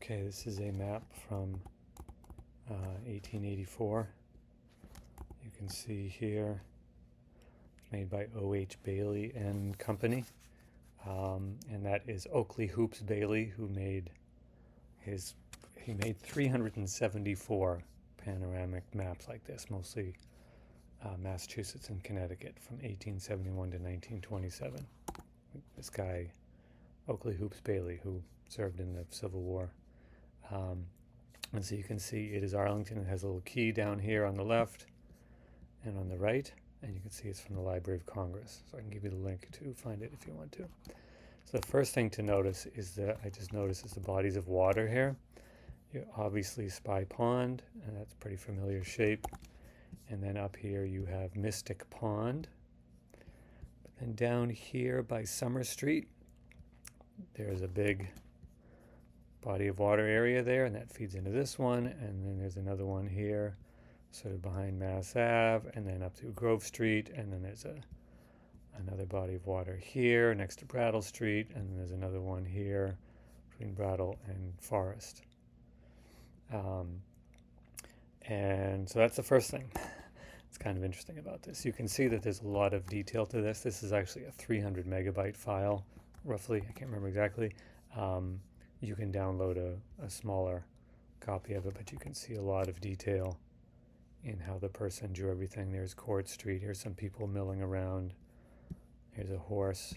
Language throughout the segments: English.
Okay, this is a map from 1884. You can see here, made by O.H. Bailey and Company. And that is Oakley Hoops Bailey, who made he made 374 panoramic maps like this, mostly Massachusetts and Connecticut from 1871 to 1927. This guy, Oakley Hoops Bailey, who served in the Civil War. And so you can see it is Arlington. It has a little key down here on the left and on the right, and you can see it's from the Library of Congress. So I can give you the link to find it if you want to. So the first thing to notice is that I just noticed is the bodies of water here. You obviously Spy Pond, and that's a pretty familiar shape. And then up here you have Mystic Pond. But then down here by Summer Street, there's a big body of water area there, and that feeds into this one. And then there's another one here, sort of behind Mass Ave, and then up to Grove Street, and then there's another body of water here next to Brattle Street, and then there's another one here between Brattle and Forest. And so that's the first thing. It's kind of interesting about this. You can see that there's a lot of detail to this. This is actually a 300 megabyte file, roughly. I can't remember exactly. You can download a smaller copy of it, but you can see a lot of detail in how the person drew everything. There's Court Street. Here's some people milling around. Here's a horse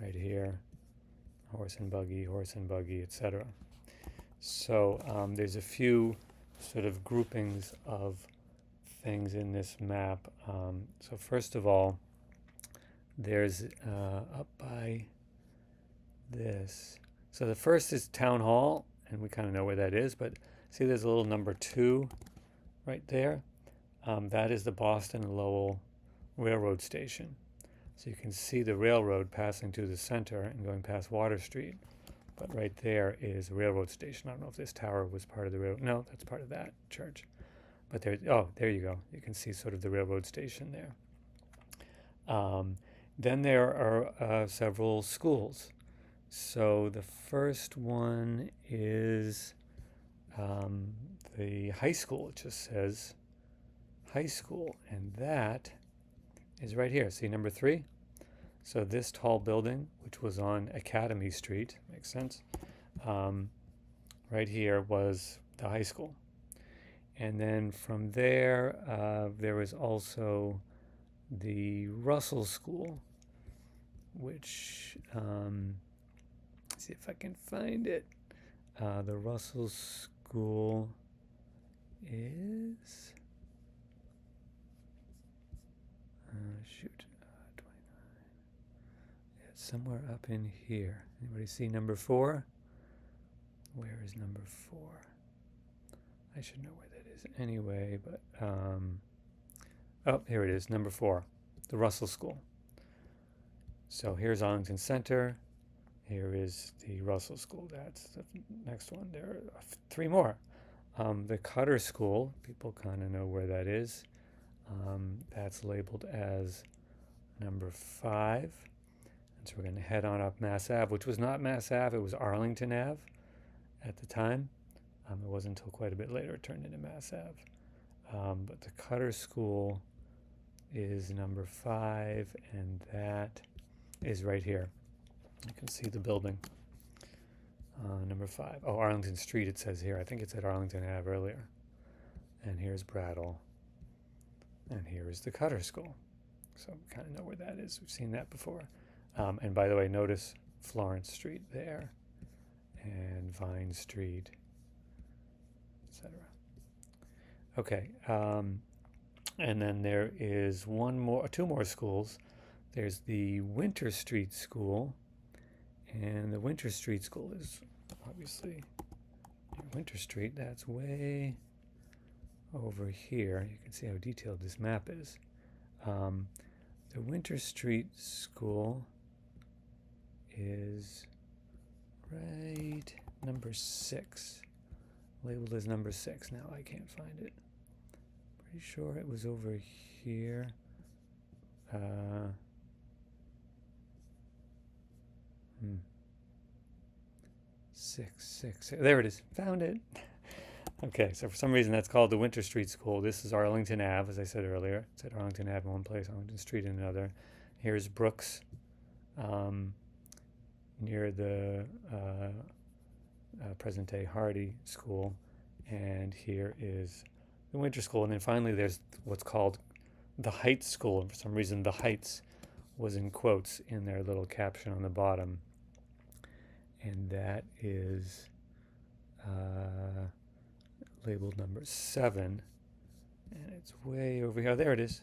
right here. Horse and buggy, etc. So there's a few sort of groupings of things in this map. So first of all, there's up by this. So the first is Town Hall, and we kind of know where that is, but see there's a little number 2 right there. That is the Boston and Lowell Railroad Station. So you can see the railroad passing through the center and going past Water Street. But right there is a railroad station. I don't know if this tower was part of the railroad. No, that's part of that church. But there you go. You can see sort of the railroad station there. Then there are several schools. So the first one is the high school. It just says high school, and that is right here. See number 3? So this tall building, which was on Academy Street, makes sense, right here was the high school. And then from there, there was also the Russell School, which, let's see if I can find it. The Russell School is, shoot, 29. It's somewhere up in here. Anybody see number 4? Where is number 4? I should know where that is anyway, but, oh, here it is, number 4, the Russell School. So here's Arlington Center. Here is the Russell School. That's the next one. There are 3 more. The Cutter School, people kind of know where that is. That's labeled as number 5. And so we're going to head on up Mass Ave, which was not Mass Ave, it was Arlington Ave at the time. It wasn't until quite a bit later it turned into Mass Ave. But the Cutter School is number 5, and that is right here. You can see the building. Number 5. Oh, Arlington Street it says here. I think it said Arlington Ave earlier. And here's Brattle. And here is the Cutter School. So we kind of know where that is. We've seen that before. And by the way, notice Florence Street there. And Vine Street, etc. Okay. And then there is 2 more schools. There's the Winter Street School. And the Winter Street School is obviously Winter Street. That's way over here. You can see how detailed this map is. The Winter Street School is right number 6. Labeled as number 6. Now I can't find it. Pretty sure it was over here. 666. There it is. Found it. Okay, so for some reason that's called the Winter Street School. This is Arlington Ave, as I said earlier. It's at Arlington Ave in one place, Arlington Street in another. Here's Brooks, near the present-day Hardy School, and here is the Winter School. And then finally there's what's called the Heights School, and for some reason the Heights was in quotes in their little caption on the bottom, and that is labeled number 7, and it's way over here. There it is,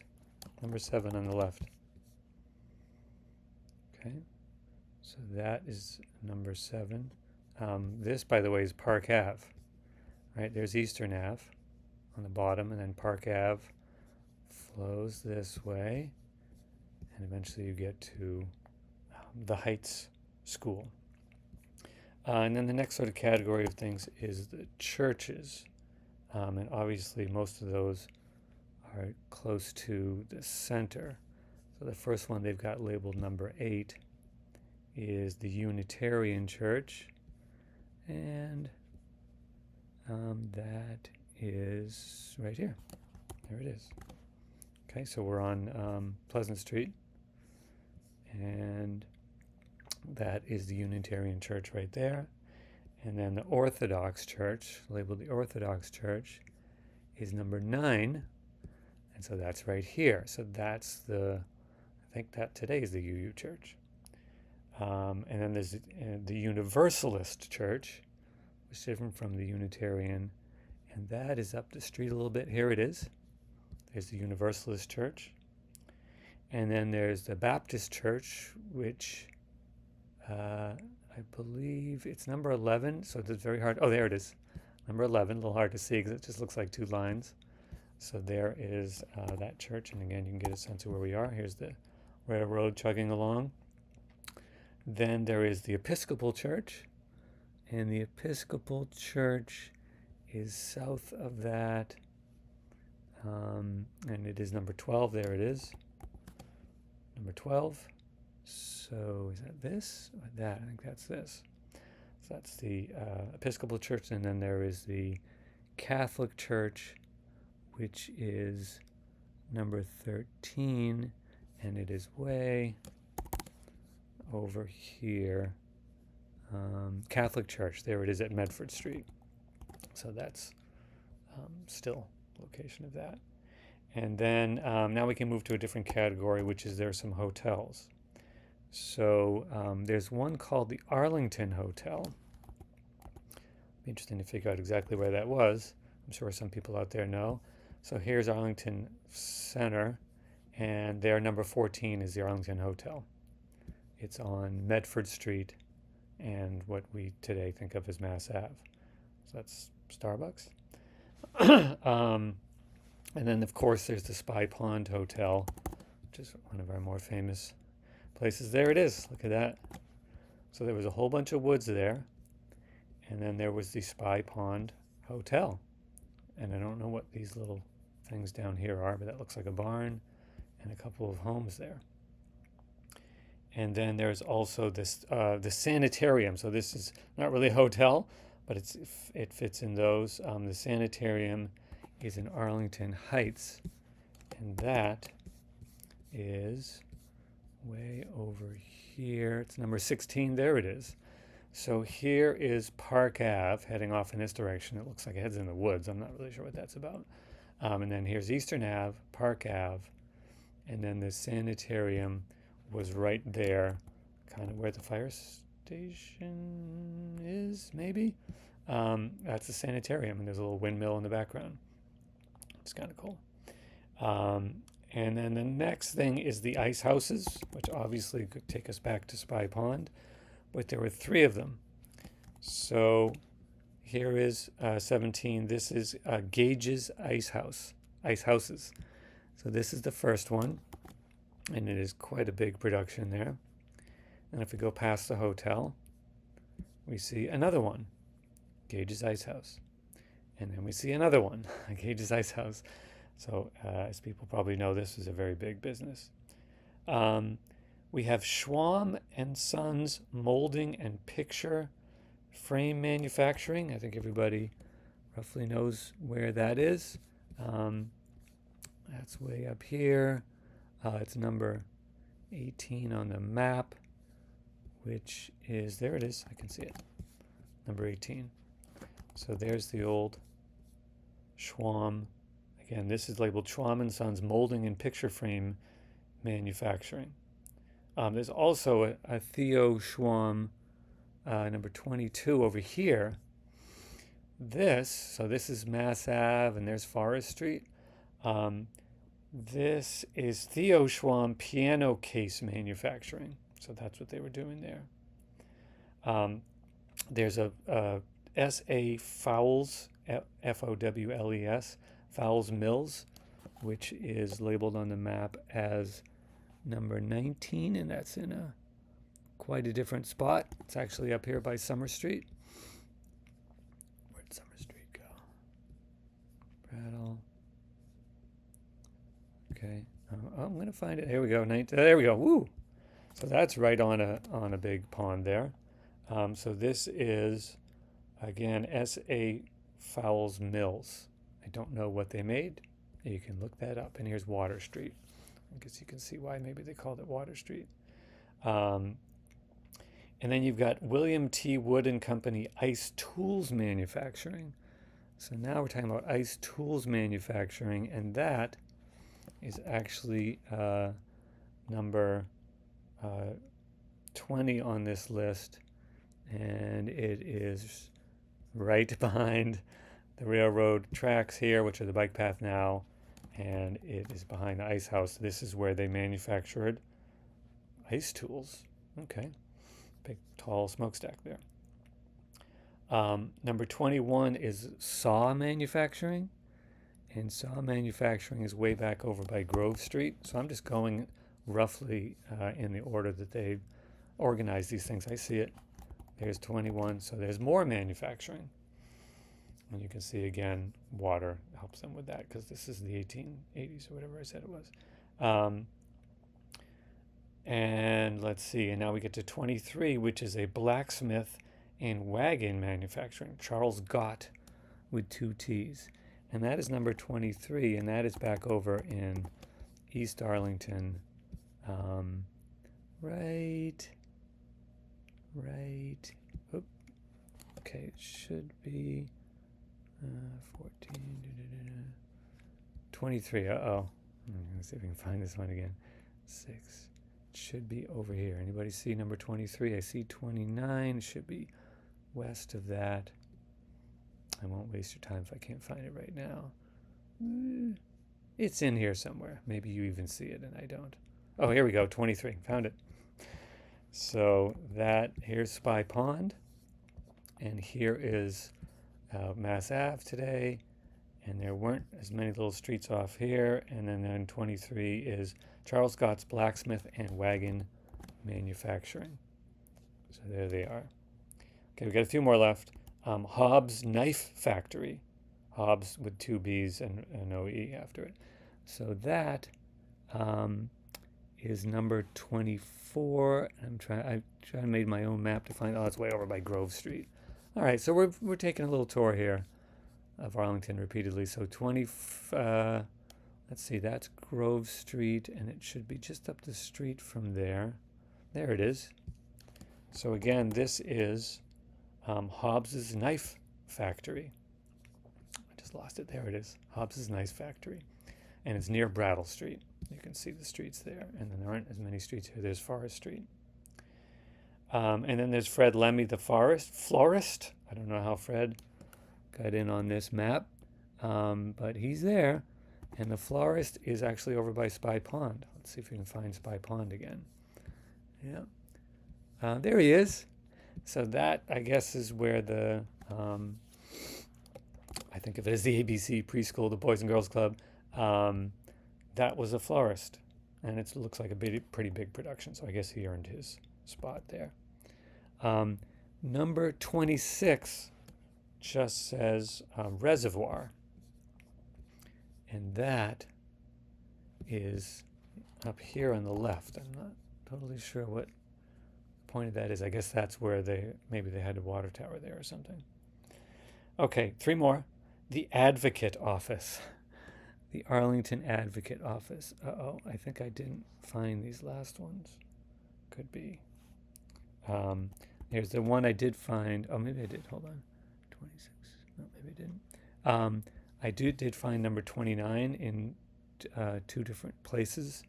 number 7 on the left. Okay, so that is number 7. This, by the way, is Park Ave. Right, there's Eastern Ave on the bottom, and then Park Ave flows this way, and eventually you get to the Heights School. And then the next sort of category of things is the churches. And obviously most of those are close to the center. So the first one they've got labeled number 8 is the Unitarian Church. And that is right here. There it is. Okay, so we're on Pleasant Street. And that is the Unitarian Church right there. And then the Orthodox Church, labeled the Orthodox Church, is number 9. And so that's right here. So that's I think that today is the UU Church. And then there's the Universalist Church, which is different from the Unitarian. And that is up the street a little bit. Here it is. There's the Universalist Church. And then there's the Baptist Church, which I believe it's number 11, so it's very hard. Oh, there it is. Number 11, a little hard to see because it just looks like 2 lines. So there is that church, and again, you can get a sense of where we are. Here's the railroad chugging along. Then there is the Episcopal Church, and the Episcopal Church is south of that, and it is number 12. There it is, number 12. So is that this or that? I think that's this. So that's the Episcopal Church, and then there is the Catholic Church, which is number 13, and it is way over here. Catholic Church, there it is at Medford Street. So that's still location of that. And then now we can move to a different category, which is there are some hotels. So there's one called the Arlington Hotel. Be interesting to figure out exactly where that was. I'm sure some people out there know. So here's Arlington Center, and their number 14 is the Arlington Hotel. It's on Medford Street and what we today think of as Mass Ave. So that's Starbucks. And then, of course, there's the Spy Pond Hotel, which is one of our more famous places. There it is. Look at that. So there was a whole bunch of woods there, and then there was the Spy Pond Hotel. And I don't know what these little things down here are, but that looks like a barn and a couple of homes there. And then there's also this the sanitarium. So this is not really a hotel, but it fits in those. The sanitarium is in Arlington Heights, and that is way over here. It's number 16. There it is. So here is Park Ave heading off in this direction. It looks like it heads in the woods. I'm not really sure what that's about. And then here's Eastern Ave, Park Ave, and then the sanitarium was right there, kind of where the fire station is, maybe. That's the sanitarium, and there's a little windmill in the background. It's kind of cool. And then the next thing is the ice houses, which obviously could take us back to Spy Pond, but there were 3 of them. So here is 17. This is Gage's Ice Houses. So this is the first one, and it is quite a big production there. And if we go past the hotel, we see another one, Gage's Ice House. And then we see another one, Gage's Ice House. So as people probably know, this is a very big business. We have Schwam and Sons Molding and Picture frame manufacturing. I think everybody roughly knows where that is. That's way up here. It's number 18 on the map, which is, there it is, I can see it, number 18. So there's the old Schwam. Again, this is labeled Schwam & Sons Molding and Picture Frame Manufacturing. There's also a Theo Schwam, number 22 over here. So this is Mass Ave, and there's Forest Street. This is Theo Schwam Piano Case Manufacturing. So that's what they were doing there. There's a S.A. Fowles, F-O-W-L-E-S, Fowles Mills, which is labeled on the map as number 19, and that's in quite a different spot. It's actually up here by Summer Street. Where'd Summer Street go? Brattle. Okay. I'm going to find it. Here we go. There we go. Woo! So that's right on a big pond there. So this is, again, S.A. Fowles Mills. I don't know what they made. You can look that up. And here's Water Street. I guess you can see why maybe they called it Water Street. And then you've got William T. Wood and Company Ice Tools Manufacturing. So now we're talking about ice tools manufacturing, and that is actually number 20 on this list, and it is right behind the railroad tracks here, which are the bike path now, and it is behind the ice house. This is where they manufactured ice tools. Okay, big tall smokestack there. Number 21 is saw manufacturing. And saw manufacturing is way back over by Grove Street. So I'm just going roughly in the order that they organize these things. I see it. There's 21. So there's more manufacturing. And you can see again, water helps them with that because this is the 1880s or whatever I said it was. And let's see. And now we get to 23, which is a blacksmith and wagon manufacturing. Charles Gott with 2 T's. And that is number 23, and that is back over in East Arlington. Right. Oop. Okay, it should be 14, 23. Uh-oh. Let's see if we can find this one again. 6. It should be over here. Anybody see number 23? I see 29. It should be west of that. I won't waste your time if I can't find it right now. It's in here somewhere. Maybe you even see it and I don't. Oh, here we go. 23. Found it. So here's Spy Pond. And here is Mass Ave today. And there weren't as many little streets off here. And then 23 is Charles Gott's Blacksmith and Wagon Manufacturing. So there they are. Okay, we've got a few more left. Hobbs Knife Factory. Hobbs with 2 B's and an O-E after it. So that is number 24. I tried to make my own map to find, it's way over by Grove Street. All right, so we're taking a little tour here of Arlington repeatedly. So let's see, that's Grove Street, and it should be just up the street from there. There it is. So again, this is Hobbs's Knife Factory. I just lost it. There it is. Hobbs's Knife Factory. And it's near Brattle Street. You can see the streets there. And then there aren't as many streets here. There's Forest Street. And then there's Fred Lemmy, the florist. I don't know how Fred got in on this map, but he's there. And the florist is actually over by Spy Pond. Let's see if we can find Spy Pond again. Yeah. There he is. So that, I guess, is where the, I think of it as the ABC preschool, the Boys and Girls Club. That was a florist. And it looks like a pretty big production. So I guess he earned his spot there. Number 26 just says reservoir. And that is up here on the left. I'm not totally sure what point of that is I guess that's where maybe they had a water tower there or something. Okay, 3 more. The Advocate Office. The Arlington Advocate Office. Uh-oh, I think I didn't find these last ones. Could be. Here's the one I did find. Oh, maybe I did. Hold on. 26. No, maybe I didn't. I did find number 29 in 2 different places,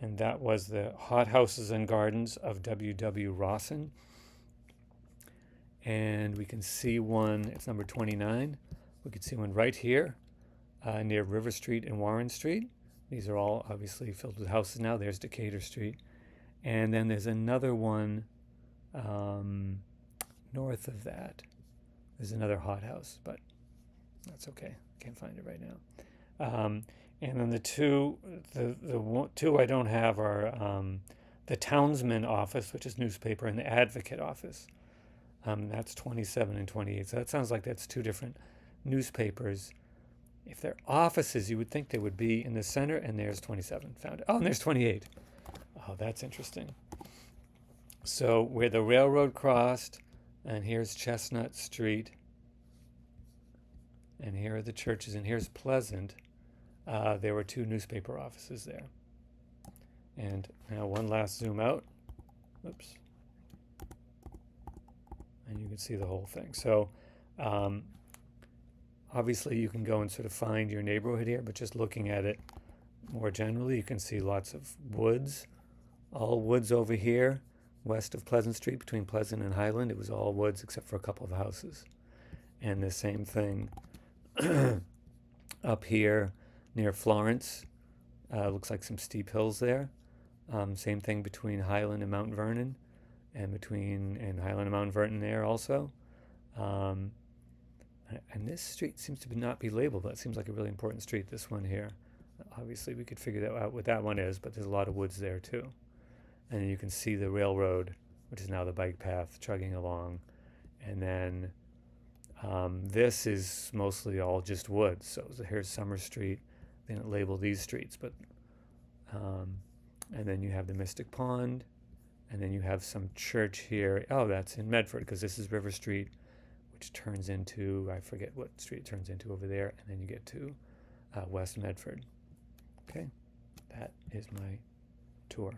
and that was the Hothouses and Gardens of W.W. Rawson. And we can see one, it's number 29. We can see one right here near River Street and Warren Street. These are all obviously filled with houses now. There's Decatur Street. And then there's another one north of that. There's another hothouse, but that's okay. Can't find it right now. And then the two I don't have are the Townsman office, which is newspaper, and the Advocate office. That's 27 and 28. So that sounds like that's 2 different newspapers. If they're offices, you would think they would be in the center, and there's 27. Found it. Oh, and there's 28. Oh, that's interesting. So where the railroad crossed, and here's Chestnut Street, and here are the churches, and here's Pleasant. There were 2 newspaper offices there. And now one last zoom out. Oops. And you can see the whole thing. So obviously you can go and sort of find your neighborhood here, but just looking at it more generally, you can see lots of woods. All woods over here, west of Pleasant Street, between Pleasant and Highland. It was all woods except for a couple of houses. And the same thing up here near Florence. Looks like some steep hills there. Same thing between Highland and Mount Vernon, and Highland and Mount Vernon there also. And this street seems to not be labeled, but it seems like a really important street, this one here. Obviously we could figure that out what that one is, but there's a lot of woods there too. And then you can see the railroad, which is now the bike path, chugging along. And then this is mostly all just woods. So here's Summer Street. They didn't label these streets, but and then you have the Mystic Pond, and then you have some church here. Oh, that's in Medford, because this is River Street, which turns into, I forget what street it turns into over there, and then you get to West Medford. Okay, that is my tour.